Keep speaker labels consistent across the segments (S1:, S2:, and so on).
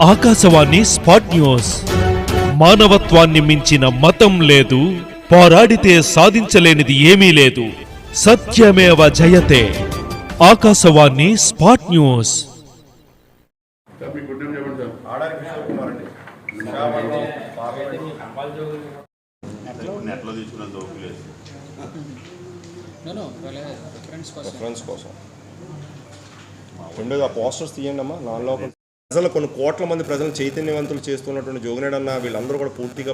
S1: Akashvani spot news. మానవత్వాన్ని మించిన మతం లేదు, పోరాడితే సాధించలేనిది ఏమీ లేదు. సత్యమేవ జయతే. Akashvani spot news.
S2: రెండోది ఆ పోస్టర్స్ తీయండి అమ్మా. నాలో ప్రజలు కొన్ని కోట్ల మంది ప్రజలు చైతన్యవంతులు చేస్తున్నటువంటి జోగినేడు అన్న వీళ్ళందరూ కూడా పూర్తిగా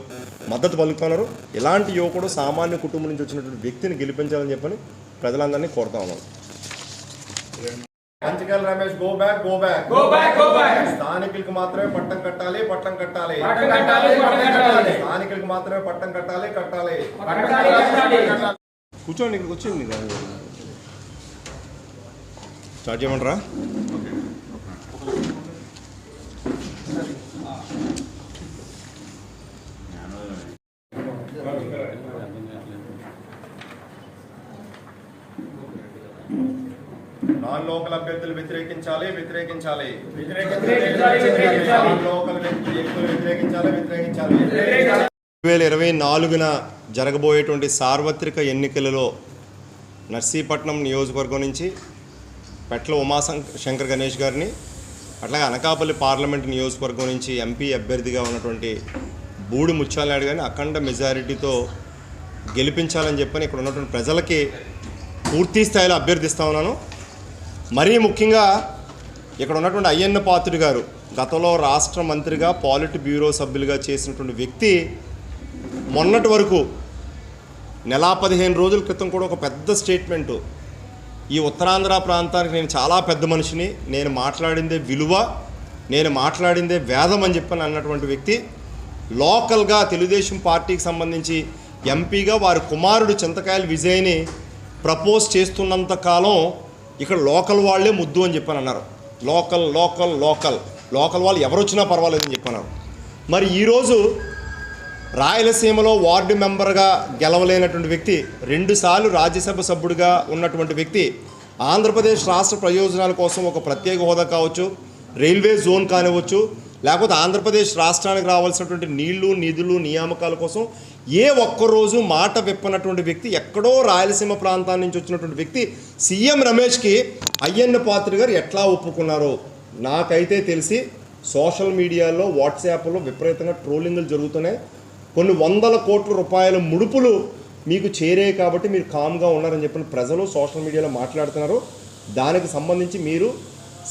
S2: మద్దతు పలుకుతున్నారు. ఇలాంటి యువకుడు సామాన్య కుటుంబం నుంచి వచ్చినటువంటి వ్యక్తిని గెలిపించాలని చెప్పని ప్రజలందరినీ కోరుతా ఉన్నాను.
S3: కంచికల్ రమేష్ గో బ్యాక్. స్థానికులకు మాత్రమే పట్టం కట్టాలి. స్థానికులకు మాత్రమే పట్టం కట్టాలి.
S2: కూర్చోండి, ఇక్కడికి వచ్చింది స్టార్ట్ చేయమంటారా?
S3: నాన్ లోకల్ అభ్యర్థులు వ్యతిరేకించాలి. లోకల్ వ్యక్తులు వ్యతిరేకించాలి.
S2: 2024 జరగబోయేటువంటి సార్వత్రిక ఎన్నికలలో నర్సీపట్నం నియోజకవర్గం నుంచి పెట్ల ఉమాశంకర్ గణేష్ గారిని, అట్లాగే అనకాపల్లి పార్లమెంట్ నియోజకవర్గం నుంచి ఎంపీ అభ్యర్థిగా ఉన్నటువంటి బూడి ముత్యాలనాయుడు గారిని అఖండ మెజారిటీతో గెలిపించాలని చెప్పని ఇక్కడ ఉన్నటువంటి ప్రజలకి పూర్తి స్థాయిలో అభ్యర్థిస్తా ఉన్నాను. మరీ ముఖ్యంగా ఇక్కడ ఉన్నటువంటి అయ్యన్న పాత్రుడు గారు గతంలో రాష్ట్ర మంత్రిగా పాలిట్ బ్యూరో సభ్యులుగా చేసినటువంటి వ్యక్తి మొన్నటి వరకు నెల 15 రోజుల క్రితం కూడా ఒక పెద్ద స్టేట్మెంటు, ఈ ఉత్తరాంధ్ర ప్రాంతానికి నేను చాలా పెద్ద మనిషిని, నేను మాట్లాడిందే విలువ, నేను మాట్లాడిందే వేదం అని చెప్పని అన్నటువంటి వ్యక్తి లోకల్గా తెలుగుదేశం పార్టీకి సంబంధించి ఎంపీగా వారి కుమారుడు చింతకాయల విజయ్ని ప్రపోజ్ చేస్తున్నంత కాలం ఇక్కడ లోకల్ వాళ్ళే ముద్దు అని చెప్పని అన్నారు. లోకల్ వాళ్ళు ఎవరు వచ్చినా పర్వాలేదని చెప్పన్నారు. మరి ఈరోజు రాయలసీమలో వార్డు మెంబర్గా గెలవలేనటువంటి వ్యక్తి, 2 సార్లు రాజ్యసభ సభ్యుడిగా ఉన్నటువంటి వ్యక్తి, ఆంధ్రప్రదేశ్ రాష్ట్ర ప్రయోజనాల కోసం ఒక ప్రత్యేక హోదా కావచ్చు, రైల్వే జోన్ కానివ్వచ్చు, లేకపోతే ఆంధ్రప్రదేశ్ రాష్ట్రానికి రావాల్సినటువంటి నీళ్లు నిధులు నియామకాల కోసం ఏ ఒక్కరోజు మాట విప్పనటువంటి వ్యక్తి, ఎక్కడో రాయలసీమ ప్రాంతాల నుంచి వచ్చినటువంటి వ్యక్తి సీఎం రమేష్కి అయ్యన్న పాత్రుడు గారు ఎట్లా ఒప్పుకున్నారో నాకైతే తెలిసి సోషల్ మీడియాలో వాట్సాప్లో విపరీతంగా ట్రోలింగ్లు జరుగుతున్నాయి. కొన్ని 100 కోట్ల రూపాయల ముడుపులు మీకు చేరే కాబట్టి మీరు కామ్గా ఉన్నారని చెప్పిన ప్రజలు సోషల్ మీడియాలో మాట్లాడుతున్నారు. దానికి సంబంధించి మీరు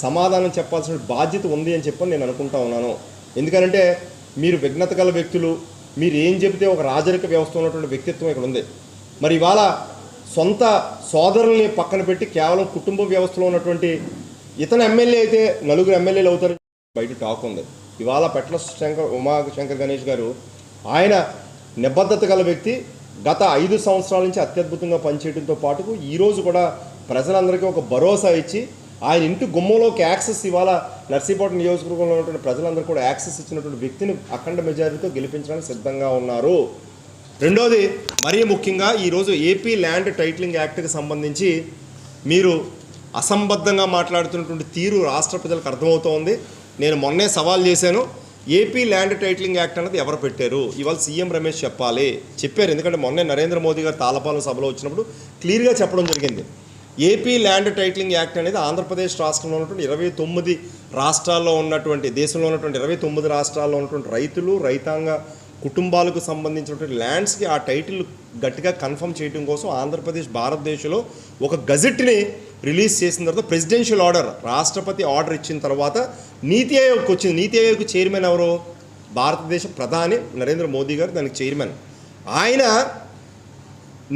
S2: సమాధానం చెప్పాల్సిన బాధ్యత ఉంది అని చెప్పని నేను అనుకుంటా ఉన్నాను. ఎందుకంటే మీరు విఘ్నత గల వ్యక్తులు, మీరు ఏం చెబితే ఒక రాజరిక వ్యవస్థ ఉన్నటువంటి వ్యక్తిత్వం ఇక్కడ ఉంది. మరి ఇవాళ సొంత సోదరుల్ని పక్కన పెట్టి కేవలం కుటుంబ వ్యవస్థలో ఉన్నటువంటి ఇతను ఎమ్మెల్యే అయితే 4 ఎమ్మెల్యేలు అవుతారు బయట టాక్ ఉంది. ఇవాళ పెట్ల ఉమాశంకర్ గణేష్ గారు ఆయన నిబద్ధత గల వ్యక్తి, గత 5 సంవత్సరాల నుంచి అత్యద్భుతంగా పనిచేయడంతో పాటు ఈరోజు కూడా ప్రజలందరికీ ఒక భరోసా ఇచ్చి ఆయన ఇంటి గుమ్మంలోకి యాక్సెస్ ఇవాళ నర్సీపట్నం నియోజకవర్గంలో ఉన్నటువంటి ప్రజలందరూ కూడా యాక్సెస్ ఇచ్చినటువంటి వ్యక్తిని అఖండ మెజారిటీతో గెలిపించడానికి సిద్ధంగా ఉన్నారు. రెండోది మరీ ముఖ్యంగా ఈరోజు ఏపీ ల్యాండ్ టైటిలింగ్ యాక్ట్కి సంబంధించి మీరు అసంబద్ధంగా మాట్లాడుతున్నటువంటి తీరు రాష్ట్ర ప్రజలకు అర్థమవుతోంది. నేను మొన్నే సవాల్ చేశాను, ఏపీ ల్యాండ్ టైటిలింగ్ యాక్ట్ అనేది ఎవరు పెట్టారు, ఇవాళ సీఎం రమేష్ చెప్పారు. ఎందుకంటే మొన్నే నరేంద్ర మోదీ గారు తాళపాలెం సభలో వచ్చినప్పుడు క్లియర్గా చెప్పడం జరిగింది. ఏపీ ల్యాండ్ టైటిలింగ్ యాక్ట్ అనేది ఆంధ్రప్రదేశ్ రాష్ట్రంలో ఉన్నటువంటి 29 రాష్ట్రాల్లో ఉన్నటువంటి దేశంలో ఉన్నటువంటి 29 రాష్ట్రాల్లో ఉన్నటువంటి రైతులు రైతాంగ కుటుంబాలకు సంబంధించినటువంటి ల్యాండ్స్కి ఆ టైటిల్ గట్టిగా కన్ఫర్మ్ చేయడం కోసం ఆంధ్రప్రదేశ్ భారతదేశంలో ఒక గజెట్ని రిలీజ్ చేసిన తర్వాత ప్రెసిడెన్షియల్ ఆర్డర్, రాష్ట్రపతి ఆర్డర్ ఇచ్చిన తర్వాత నీతి ఆయోగ్కి వచ్చింది. నీతి ఆయోగ్ చైర్మన్ ఎవరు? భారతదేశ ప్రధాని నరేంద్ర మోదీ గారు దానికి చైర్మన్. ఆయన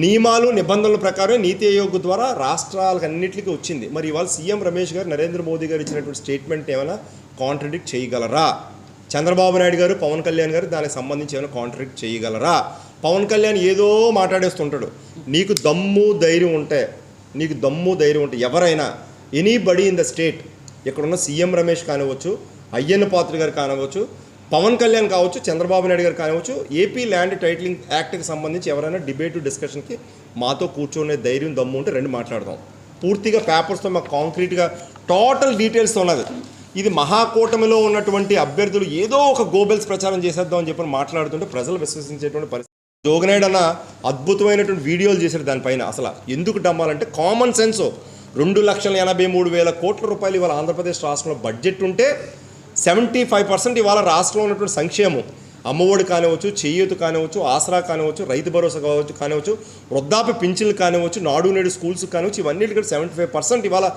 S2: నియమాలు నిబంధనల ప్రకారం నీతి ఆయోగ్ ద్వారా రాష్ట్రాలకు అన్నింటికి వచ్చింది. మరి ఇవాళ సీఎం రమేష్ గారు నరేంద్ర మోదీ గారు ఇచ్చినటువంటి స్టేట్మెంట్ ఏమైనా కాంట్రడిక్ట్ చేయగలరా? చంద్రబాబు నాయుడు గారు పవన్ కళ్యాణ్ గారు దానికి సంబంధించి ఏమైనా కాంట్రడిక్ట్ చేయగలరా? పవన్ కళ్యాణ్ ఏదో మాట్లాడేస్తుంటాడు. నీకు దమ్ము ధైర్యం ఉంటే ఎవరైనా ఎనీబడి ఇన్ ద స్టేట్, ఇక్కడున్న సీఎం రమేష్ కానివ్వచ్చు, అయ్యన్న పాత్రుడు గారు కానివ్వచ్చు, పవన్ కళ్యాణ్ కావచ్చు, చంద్రబాబు నాయుడు గారు కానివచ్చు, ఏపీ ల్యాండ్ టైటిలింగ్ యాక్ట్కి సంబంధించి ఎవరైనా డిబేటు డిస్కషన్కి మాతో కూర్చొనే ధైర్యం దమ్ము ఉంటే రండి మాట్లాడదాం. పూర్తిగా పేపర్స్తో మాకు కాంక్రీట్గా టోటల్ డీటెయిల్స్ ఉన్నది. ఇది మహాకూటమిలో ఉన్నటువంటి అభ్యర్థులు ఏదో ఒక గోబెల్స్ ప్రచారం చేసేద్దాం అని చెప్పి మాట్లాడుతుంటే ప్రజలు విశ్వసించేటువంటి పరిస్థితి. జోగినాయుడు అన్న అద్భుతమైనటువంటి వీడియోలు చేశారు దానిపైన. అసలు ఎందుకు డమ్మాలంటే కామన్ సెన్స్. 2,83,000 కోట్ల రూపాయలు ఇవాళ ఆంధ్రప్రదేశ్ రాష్ట్రంలో బడ్జెట్ ఉంటే 75% ఇవాళ రాష్ట్రంలో ఉన్నటువంటి సంక్షేమం, అమ్మఒడి కానివచ్చు, చేయూత కానివచ్చు, ఆసరా కానివచ్చు, రైతు భరోసా కానివచ్చు, వృద్ధాప్య పింఛన్లు కానివచ్చు, నాడు నేడు స్కూల్స్ కానివచ్చు, ఇవన్నీ కూడా 75% ఇవాళ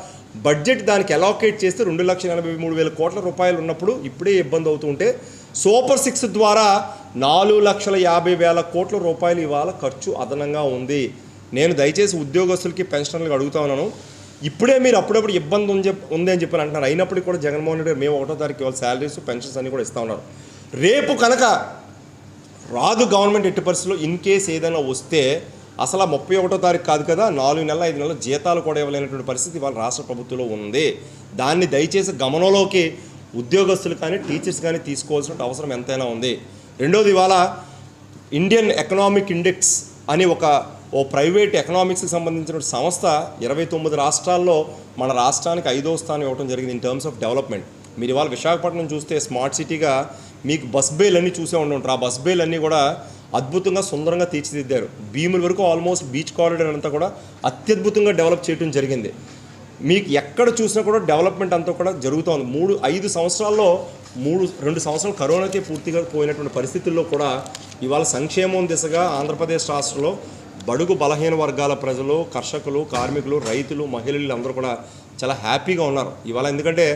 S2: బడ్జెట్ దానికి అలోకేట్ చేస్తే 2,83,000 కోట్ల రూపాయలు ఉన్నప్పుడు ఇప్పుడే ఇబ్బంది అవుతుంటే సూపర్ 6 ద్వారా 4,50,000 కోట్ల రూపాయలు ఇవాళ ఖర్చు అదనంగా ఉంది. నేను దయచేసి ఉద్యోగస్తులకి పెన్షనర్లకు అడుగుతా ఉన్నాను, ఇప్పుడే మీరు అప్పుడప్పుడు ఇబ్బంది ఉంది అని చెప్పి అంటున్నారు. అయినప్పటికీ కూడా జగన్మోహన్ రెడ్డి గారు మేము 1వ తారీఖు ఇవాళ శాలరీస్ పెన్షన్స్ అన్నీ కూడా ఇస్తూ ఉన్నారు. రేపు కనుక రాదు గవర్నమెంట్ ఎట్టి పరిస్థితుల్లో ఇన్ కేస్ ఏదైనా వస్తే అసలు 31వ తారీఖు కాదు కదా, 4 నెలల 5 నెలల జీతాలు కూడా ఇవ్వలేనటువంటి పరిస్థితి ఇవాళ రాష్ట్ర ప్రభుత్వంలో ఉంది. దాన్ని దయచేసి గమనంలోకి ఉద్యోగస్తులు కానీ టీచర్స్ కానీ తీసుకోవాల్సిన అవసరం ఎంతైనా ఉంది. రెండోది, ఇవాళ ఇండియన్ ఎకనామిక్ ఇండెక్స్ అని ఓ ప్రైవేట్ ఎకనామిక్స్కి సంబంధించిన సంస్థ 29 రాష్ట్రాల్లో మన రాష్ట్రానికి 5వ స్థానం ఇవ్వడం జరిగింది ఇన్ టర్మ్స్ ఆఫ్ డెవలప్మెంట్. మీరు ఇవాళ విశాఖపట్నం చూస్తే స్మార్ట్ సిటీగా మీకు బస్ బేలు అన్నీ చూసే ఉంటారు. ఆ బస్ బేలు అన్నీ కూడా అద్భుతంగా సుందరంగా తీర్చిదిద్దారు. భీముల వరకు ఆల్మోస్ట్ బీచ్ కారిడార్ అంతా కూడా అత్యద్భుతంగా డెవలప్ చేయడం జరిగింది. మీకు ఎక్కడ చూసినా కూడా డెవలప్మెంట్ అంతా కూడా జరుగుతూ ఉంది. 5 సంవత్సరాల్లో 2 సంవత్సరాలు కరోనాకే పూర్తిగా పోయినటువంటి పరిస్థితుల్లో కూడా ఇవాళ సంక్షేమం దిశగా ఆంధ్రప్రదేశ్ రాష్ట్రంలో బడుగు బలహీన వర్గాల ప్రజలు, కర్షకులు, కార్మికులు, రైతులు, మహిళలు అందరూ కూడా చాలా హ్యాపీగా ఉన్నారు ఇవాళ. ఎందుకంటే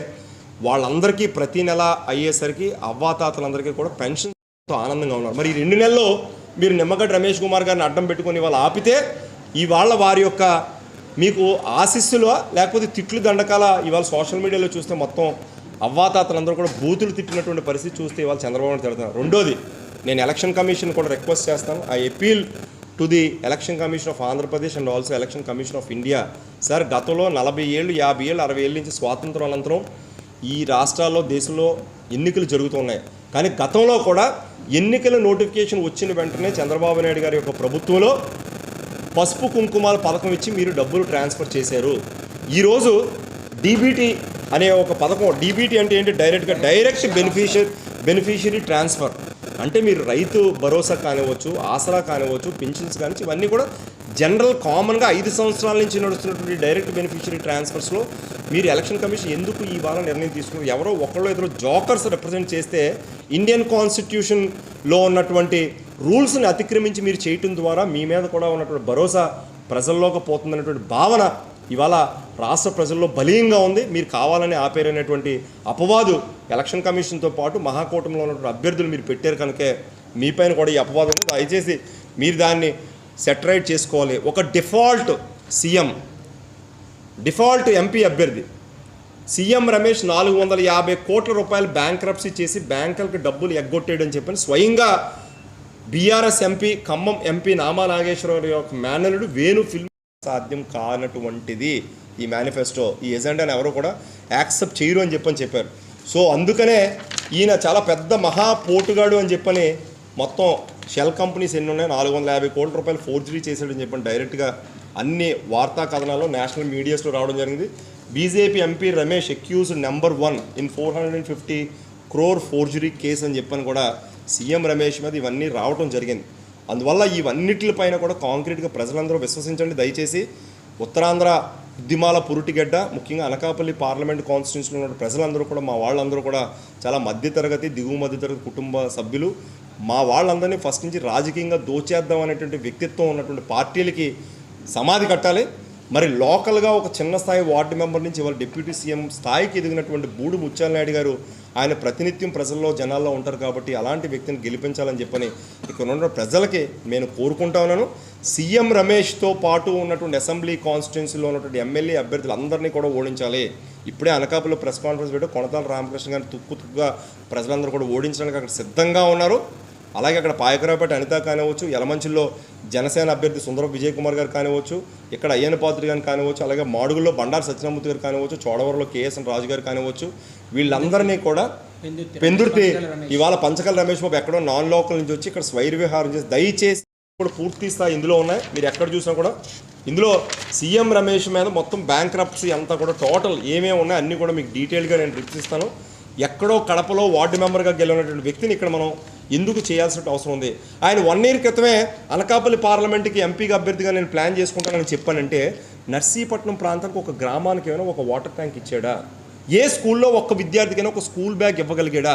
S2: వాళ్ళందరికీ ప్రతి నెల అయ్యేసరికి అవ్వాతాతలందరికీ కూడా పెన్షన్తో ఆనందంగా ఉన్నారు. మరి ఈ 2 నెలల్లో మీరు నిమ్మగడ్డ రమేష్ కుమార్ గారిని అడ్డం పెట్టుకొని ఇవాళ ఆపితే ఇవాళ వారి యొక్క మీకు ఆశీస్సులు లేకపోతే తిట్లు దండకాల ఇవాళ సోషల్ మీడియాలో చూస్తే మొత్తం అవ్వాతాతలందరూ కూడా బూతులు తిట్టినటువంటి పరిస్థితి చూస్తే ఇవాళ చంద్రబాబు నాయుడు తిడుతున్నారు. రెండోది, నేను ఎలక్షన్ కమిషన్ కూడా రిక్వెస్ట్ చేస్తాను. I appeal to the election commission of Andhra Pradesh and also election commission of India. Sir, గతంలో 40 ఏళ్ళు, 50 ఏళ్ళు, 60 ఏళ్ళ నుంచి స్వాతంత్రం అనంతరం ఈ రాష్ట్రాల్లో, దేశంలో ఎన్నికలు జరుగుతున్నాయి. కానీ గతంలో కూడా ఎన్నికల నోటిఫికేషన్ వచ్చిన వెంటనే చంద్రబాబు నాయుడు గారి యొక్క ప్రభుత్వంలో పసుపు కుంకుమాల పథకం ఇచ్చి మీరు డబ్బులు ట్రాన్స్ఫర్ చేశారు. ఈరోజు డీబీటీ అనే ఒక పథకం, డీబీటీ అంటే ఏంటి, డైరెక్ట్ బెనిఫిషియరీ ట్రాన్స్ఫర్ అంటే మీరు రైతు భరోసా కానివచ్చు, ఆసరా కానివచ్చు, పెన్షన్స్ కానివచ్చు, ఇవన్నీ కూడా జనరల్ కామన్గా 5 సంవత్సరాల నుంచి నడుస్తున్నటువంటి డైరెక్ట్ బెనిఫిషియరీ ట్రాన్స్ఫర్స్లో మీరు ఎలక్షన్ కమిషన్ ఎందుకు ఇవాళ నిర్ణయం తీసుకున్నారు? ఎవరో ఒకళ్ళు ఇద్దరు జోకర్స్ రిప్రజెంట్ చేస్తే ఇండియన్ కాన్స్టిట్యూషన్లో ఉన్నటువంటి రూల్స్ని అతిక్రమించి మీరు చేయటం ద్వారా మీ మీద కూడా ఉన్నటువంటి భరోసా ప్రజల్లోకి పోతుందనేటువంటి భావన ఇవాళ రాష్ట్ర ప్రజల్లో బలీయంగా ఉంది. మీరు కావాలని ఆపేరనేటువంటి అపవాదు ఎలక్షన్ కమిషన్తో పాటు మహాకూటమిలో ఉన్నటువంటి అభ్యర్థులు మీరు పెట్టారు కనుకే మీపైన కూడా ఈ అపవాదం ఉంది. దయచేసి మీరు దాన్ని సెటరైట్ చేసుకోవాలి. ఒక డిఫాల్ట్ సీఎం, డిఫాల్ట్ ఎంపీ అభ్యర్థి సీఎం రమేష్ 450 కోట్ల రూపాయలు బ్యాంక్రప్సీ చేసి బ్యాంకులకు డబ్బులు ఎగ్గొట్టేయడని చెప్పని స్వయంగా BRS MP, Khammam MP Nama Nageswararao యొక్క మేనలుడు వేణు ఫిల్మ్ సాధ్యం కానటువంటిది ఈ మేనిఫెస్టో, ఈ ఎజెండాని ఎవరు కూడా యాక్సెప్ట్ చేయరు అని చెప్పారు. సో అందుకనే ఈయన చాలా పెద్ద మహా పోటుగాడు అని చెప్పని మొత్తం షెల్ కంపెనీస్ ఎన్ని ఉన్నాయి, 450 కోట్ల రూపాయలు ఫోర్జరీ చేశాడని చెప్పని డైరెక్ట్గా అన్ని వార్తా కథనాల్లో నేషనల్ మీడియాస్లో రావడం జరిగింది. BJP MP Ramesh accused number 1 in 450 crore forgery case అని చెప్పని కూడా సీఎం రమేష్ మీద ఇవన్నీ రావడం జరిగింది. అందువల్ల ఇవన్నిటిపైన కూడా కాంక్రీట్గా ప్రజలందరూ విశ్వసించండి. దయచేసి ఉత్తరాంధ్ర ఉద్యమాల పురుటిగడ్డ, ముఖ్యంగా అనకాపల్లి పార్లమెంట్ కాన్స్టిట్యూన్సీలో ఉన్న ప్రజలందరూ కూడా, మా వాళ్ళందరూ కూడా చాలా మధ్యతరగతి, దిగువ మధ్యతరగతి కుటుంబ సభ్యులు. మా వాళ్ళందరినీ ఫస్ట్ నుంచి రాజకీయంగా దోచేద్దాం అనేటువంటి వ్యక్తిత్వం ఉన్నటువంటి పార్టీలకి సమాధి కట్టాలి. మరి లోకల్గా ఒక చిన్న స్థాయి వార్డు మెంబర్ నుంచి ఇవాళ డిప్యూటీ సీఎం స్థాయికి ఎదిగినటువంటి బూడు ముత్యాల నాయుడు గారు ఆయన ప్రతినిత్యం ప్రజల్లో, జనాల్లో ఉంటారు కాబట్టి అలాంటి వ్యక్తిని గెలిపించాలని చెప్పని ఇక్కడ ఉన్న ప్రజలకి నేను కోరుకుంటా ఉన్నాను. సీఎం రమేష్తో పాటు ఉన్నటువంటి అసెంబ్లీ కాన్స్టిట్యున్సీలో ఉన్నటువంటి ఎమ్మెల్యే అభ్యర్థులందరినీ కూడా ఓడించాలి. ఇప్పుడే అనకాపల్లిలో ప్రెస్ కాన్ఫరెన్స్ పెట్టి కొనతాల రామకృష్ణ గారిని తుక్కుగా ప్రజలందరూ కూడా ఓడించడానికి అక్కడ సిద్ధంగా ఉన్నారు. అలాగే అక్కడ పాయకరావుపేట అనిత కానివచ్చు, యలమంచిలో జనసేన అభ్యర్థి సుందరం విజయ్ కుమార్ గారు కానివచ్చు, ఇక్కడ అయ్యన్న పాత్రి గారిని కానివచ్చు, అలాగే మాడుగుల్లో బండారు సత్యనామూర్తి గారు కానివచ్చు, చోడవరంలో కేఎస్ఎన్ రాజు గారు కానివచ్చు, వీళ్ళందరినీ కూడా పెందుర్తి ఇవాళ పంచకల్ రమేష్ బాబు ఎక్కడో నాన్ లోకల్ నుంచి వచ్చి ఇక్కడ స్వైర్ విహారం చేసి దయచేసి కూడా పూర్తి స్థాయి ఇందులో ఉన్నాయి. మీరు ఎక్కడ చూసినా కూడా ఇందులో సీఎం రమేష్ మీద మొత్తం బ్యాంక్రప్సీ అంతా కూడా టోటల్ ఏమేమి ఉన్నాయి అన్నీ కూడా మీకు డీటెయిల్గా నేను రిప్స్ ఇస్తాను. ఎక్కడో కడపలో వార్డు మెంబర్గా గెలిచినటువంటి వ్యక్తిని ఇక్కడ మనం ఎందుకు చేయాల్సిన అవసరం ఉంది? ఆయన 1 year క్రితమే అనకాపల్లి పార్లమెంట్కి ఎంపీగా అభ్యర్థిగా నేను ప్లాన్ చేసుకుంటానని చెప్పానంటే నర్సీపట్నం ప్రాంతానికి ఒక గ్రామానికి ఏమైనా ఒక వాటర్ ట్యాంక్ ఇచ్చాడా? ఏ స్కూల్లో ఒక్క విద్యార్థికైనా ఒక స్కూల్ బ్యాగ్ ఇవ్వగలిగాడా?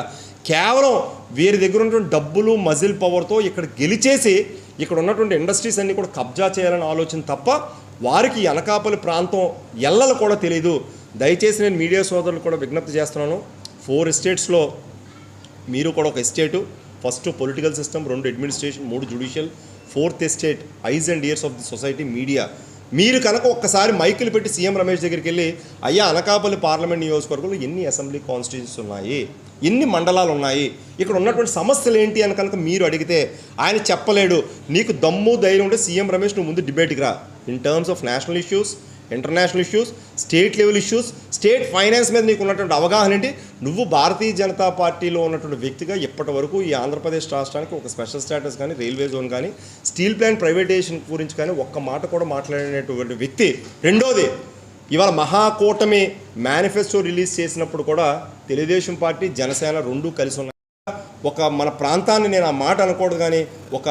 S2: కేవలం వీరి దగ్గర ఉన్నటువంటి డబ్బులు మజిల్ పవర్తో ఇక్కడ గెలిచేసి ఇక్కడ ఉన్నటువంటి ఇండస్ట్రీస్ అన్నీ కూడా కబ్జా చేయాలని ఆలోచన తప్ప వారికి అనకాపల్లి ప్రాంతం ఎల్లలు కూడా తెలియదు. దయచేసి నేను మీడియా సోదరులు కూడా విజ్ఞప్తి చేస్తున్నాను. 4 estates మీరు కూడా ఒక estate, first political system, 2 administration, 3 judicial, 4th estate eyes and ears of the society media. మీరు కనుక ఒక్కసారి మైకులు పెట్టి సీఎం రమేష్ దగ్గరికి వెళ్ళి అయ్యా అనకాపల్లి పార్లమెంట్ నియోజకవర్గంలో ఎన్ని అసెంబ్లీ కాన్స్టిట్యూన్సీస్ ఉన్నాయి, ఎన్ని మండలాలు ఉన్నాయి, ఇక్కడ ఉన్నటువంటి సమస్యలు ఏంటి అని కనుక మీరు అడిగితే ఆయన చెప్పలేడు. నీకు దమ్ము ధైర్యం ఉంటే సీఎం రమేష్ నువ్వు ముందు డిబేట్కి రా. In terms of national issues, international issues, state level issues, state finance మీద నీకు ఉన్నటువంటి అవగాహన ఏంటి? నువ్వు భారతీయ జనతా పార్టీలో ఉన్నటువంటి వ్యక్తిగా ఇప్పటి వరకు ఈ ఆంధ్రప్రదేశ్ రాష్ట్రానికి ఒక స్పెషల్ స్టేటస్ కానీ, రైల్వే జోన్ కానీ, స్టీల్ ప్లాంట్ ప్రైవేటైజేషన్ గురించి కానీ ఒక్క మాట కూడా మాట్లాడినటువంటి వ్యక్తి. రెండోది, ఇవాళ మహాకూటమి మేనిఫెస్టో రిలీజ్ చేసినప్పుడు కూడా తెలుగుదేశం పార్టీ, జనసేన 2 కలిసి ఉన్నాయి. ఒక మన ప్రాంతాన్ని నేను ఆ మాట అనకూడదు కానీ ఒక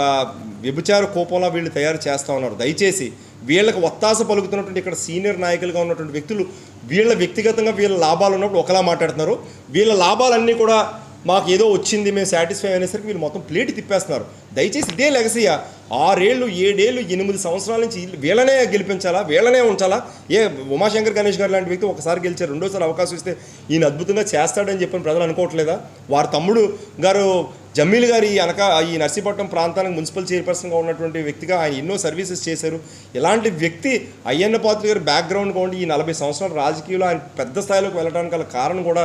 S2: వ్యభిచార కోపంలో వీళ్ళు తయారు చేస్తూ ఉన్నారు. దయచేసి వీళ్ళకి ఒత్తాస పలుకుతున్నటువంటి ఇక్కడ సీనియర్ నాయకులుగా ఉన్నటువంటి వ్యక్తులు వీళ్ళ వ్యక్తిగతంగా వీళ్ళ లాభాలు ఉన్నప్పుడు ఒకలా మాట్లాడుతున్నారు. వీళ్ళ లాభాలన్నీ కూడా మాకు ఏదో వచ్చింది మేము సాటిస్ఫై అనేసరికి వీళ్ళు మొత్తం ప్లేట్ తిప్పేస్తున్నారు. దయచేసి ఇదే లెగసీయా 6 ఏళ్ళు 7 ఏళ్ళు 8 సంవత్సరాల నుంచి వీళ్ళనే గెలిపించాలా, వీళ్ళనే ఉంచాలా? ఏ ఉమాశంకర్ గణేష్ గారు లాంటి వ్యక్తి ఒకసారి గెలిచారు, రెండోసారి అవకాశం ఇస్తే ఈయన అద్భుతంగా చేస్తాడని చెప్పని ప్రజలు అనుకోవట్లేదా? వారి తమ్ముడు గారు జమీల్ గారు ఈ నర్సీపట్నం ప్రాంతానికి మున్సిపల్ చైర్పర్సన్గా ఉన్నటువంటి వ్యక్తిగా ఆయన ఎన్నో సర్వీసెస్ చేశారు. ఇలాంటి వ్యక్తి అయ్యన్న పాత్ర గారి బ్యాక్గ్రౌండ్గా ఉండి ఈ 40 సంవత్సరాల రాజకీయంలో ఆయన పెద్ద స్థాయిలోకి వెళ్ళడానికి గల కారణం కూడా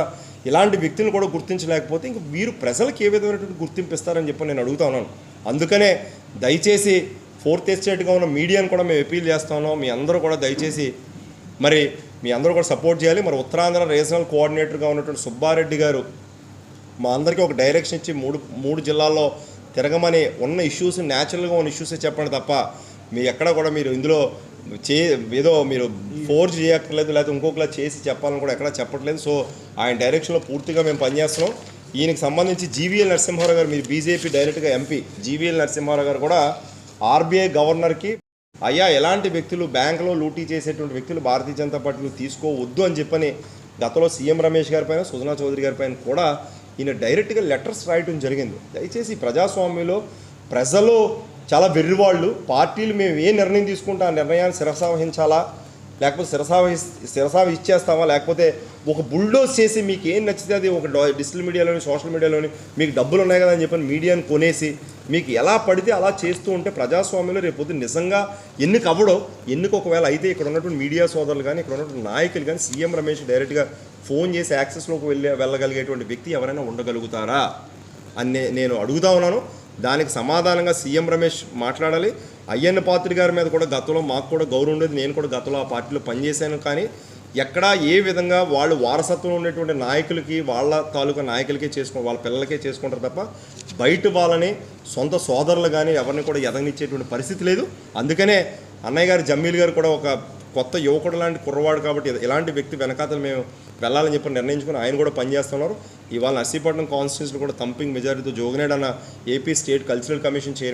S2: ఇలాంటి వ్యక్తులను కూడా గుర్తించలేకపోతే ఇంక వీరు ప్రజలకు ఏ విధమైనటువంటి గుర్తింపు ఇస్తారని చెప్పి నేను అడుగుతా ఉన్నాను. అందుకనే దయచేసి 4th estate ఉన్న మీడియాను కూడా మేము అపీల్ చేస్తా ఉన్నాం. మీ అందరూ కూడా దయచేసి మీ అందరూ కూడా సపోర్ట్ చేయాలి. మరి ఉత్తరాంధ్ర రీజనల్ కోఆర్డినేటర్గా ఉన్నటువంటి సుబ్బారెడ్డి గారు మా అందరికీ ఒక డైరెక్షన్ ఇచ్చి 3 జిల్లాల్లో తిరగమని ఉన్న ఇష్యూస్ న్యాచురల్గా ఉన్న ఇష్యూసే చెప్పండి తప్ప మీ ఎక్కడ కూడా మీరు ఇందులో ఏదో మీరు ఫోర్జ్ చేయక్కర్లేదు, లేకపోతే ఇంకొకలా చేసి చెప్పాలని కూడా ఎక్కడా చెప్పట్లేదు. సో ఆయన డైరెక్షన్లో పూర్తిగా మేము పనిచేస్తున్నాం. ఈయనకి సంబంధించి జీవీఎల్ నరసింహారావు గారు, మీరు బీజేపీ డైరెక్ట్గా ఎంపీ జీవీఎల్ నరసింహారావు గారు కూడా ఆర్బీఐ గవర్నర్కి అయ్యా ఎలాంటి వ్యక్తులు బ్యాంకులో లూటీ చేసేటువంటి వ్యక్తులు భారతీయ జనతా పార్టీలో తీసుకోవద్దు అని చెప్పని గతంలో సీఎం రమేష్ గారి పైన, సుజనా చౌదరి గారి పైన కూడా ఈయన డైరెక్ట్గా లెటర్స్ రాయటం జరిగింది. దయచేసి ప్రజాస్వామ్యంలో ప్రజలు చాలా వెర్రివాళ్ళు. పార్టీలు మేము ఏ నిర్ణయం తీసుకుంటే ఆ నిర్ణయాన్ని శిరసావహించాలా, లేకపోతే శిరసావి ఇచ్చేస్తామా, లేకపోతే ఒక బుల్డోజ్ చేసి మీకు ఏం నచ్చితే అది ఒక డిజిటల్ మీడియాలోని, సోషల్ మీడియాలోని మీకు డబ్బులు ఉన్నాయి కదా అని చెప్పని మీడియాను కొనేసి మీకు ఎలా పడితే అలా చేస్తూ ఉంటే ప్రజాస్వామ్యంలో రేపొద్దు నిజంగా ఎన్నిక అవ్వడో, ఎన్నిక ఒకవేళ అయితే ఇక్కడ ఉన్నటువంటి మీడియా సోదరులు కానీ, ఇక్కడ ఉన్నటువంటి నాయకులు కానీ సీఎం రమేష్ డైరెక్ట్గా ఫోన్ చేసి యాక్సెస్లోకి వెళ్ళగలిగేటువంటి వ్యక్తి ఎవరైనా ఉండగలుగుతారా అని నేను అడుగుతా ఉన్నాను. దానికి సమాధానంగా సీఎం రమేష్ మాట్లాడాలి. అయ్యన్న పాత్రి గారి మీద కూడా గతంలో మాకు కూడా గౌరవం ఉండేది. నేను కూడా గతంలో ఆ పార్టీలో పనిచేశాను. కానీ ఎక్కడా ఏ విధంగా వాళ్ళు వారసత్వం ఉండేటువంటి నాయకులకి, వాళ్ళ తాలూకా నాయకులకే వాళ్ళ పిల్లలకే చేసుకుంటారు తప్ప బయట వాళ్ళని సొంత సోదరులు కానీ ఎవరిని కూడా ఎదగనిచ్చేటువంటి పరిస్థితి లేదు. అందుకనే అన్నయ్య గారు జమీల్ గారు కూడా ఒక కొత్త యువకుడు లాంటి కుర్రవాడు కాబట్టి ఇలాంటి వ్యక్తి వెనకాతలు మేము వెళ్ళాలని చెప్పి నిర్ణయించుకుని ఆయన కూడా పనిచేస్తున్నారు. ఇవాళ నర్సీపట్నం కాన్స్టిట్యూన్సీలో కూడా థంపింగ్ మెజారిటీతో జోగినేడ్ అన్న AP state cultural commission chairman